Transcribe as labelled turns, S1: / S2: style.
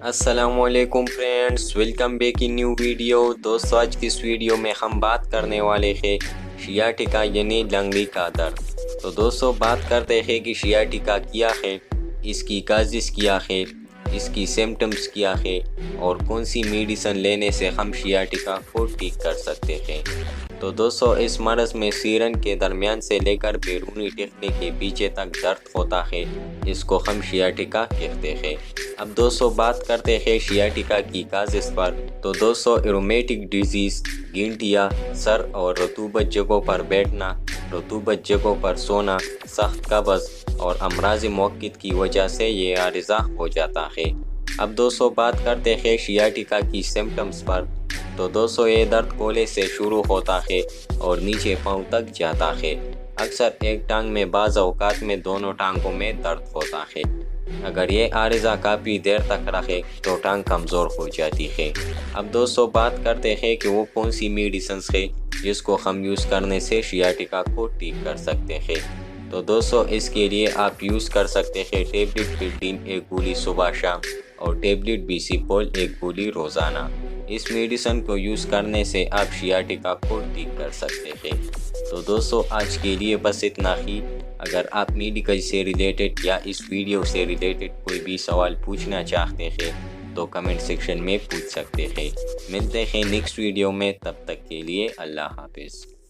S1: السلام علیکم friends, welcome back in new video. دوستو آج کی اس ویڈیو میں ہم بات کرنے والے ہیں سیاٹیکا یعنی لنگڑی کا درد۔ تو دوستو بات کرتے ہیں کہ سیاٹیکا کیا ہے، اس کی کازز کیا ہے، اس کی سمپٹمز کیا ہے اور کون سی میڈیسن لینے سے ہم سیاٹیکا کو ٹھیک کر سکتے ہیں۔ تو دوستو اس مرض میں سیرن کے درمیان سے لے کر بیرونی ٹخنے کے پیچھے تک درد ہوتا ہے، اس کو ہم سیاٹیکا کہتے ہیں۔ اب دوستو بات کرتے ہیں سیاٹیکا کی کازز پر۔ تو دوستو رومیٹک ڈیزیز، گینٹیا، سر اور رطوبت جگہوں پر بیٹھنا، رطوبت جگہوں پر سونا، سخت قبض اور امراض موقت کی وجہ سے یہ عارضہ ہو جاتا ہے۔ اب دوستو بات کرتے ہیں سیاٹیکا کی سمپٹمز پر۔ تو دوستو یہ درد کولے سے شروع ہوتا ہے اور نیچے پاؤں تک جاتا ہے۔ اکثر ایک ٹانگ میں، بعض اوقات میں دونوں ٹانگوں میں درد ہوتا ہے۔ اگر یہ عارضہ کافی دیر تک رہے تو ٹانگ کمزور ہو جاتی ہے۔ اب دوستو بات کرتے ہیں کہ وہ کون سی میڈیسنز ہے جس کو ہم یوز کرنے سے سیاٹیکا کو ٹھیک کر سکتے ہیں۔ تو دوستو اس کے لیے آپ یوز کر سکتے ہیں ٹیبلٹ پیلٹین ایک گولی صبح شام اور ٹیبلٹ بیسیپول ایک گولی روزانہ۔ اس میڈیسن کو یوز کرنے سے آپ سیاٹیکا کو ٹھیک کر سکتے ہیں۔ تو دوستو آج کے لیے بس اتنا ہی۔ اگر آپ میڈیکل سے ریلیٹڈ یا اس ویڈیو سے ریلیٹڈ کوئی بھی سوال پوچھنا چاہتے ہیں تو کمنٹ سیکشن میں پوچھ سکتے ہیں۔ ملتے ہیں نیکسٹ ویڈیو میں، تب تک کے لیے اللہ حافظ۔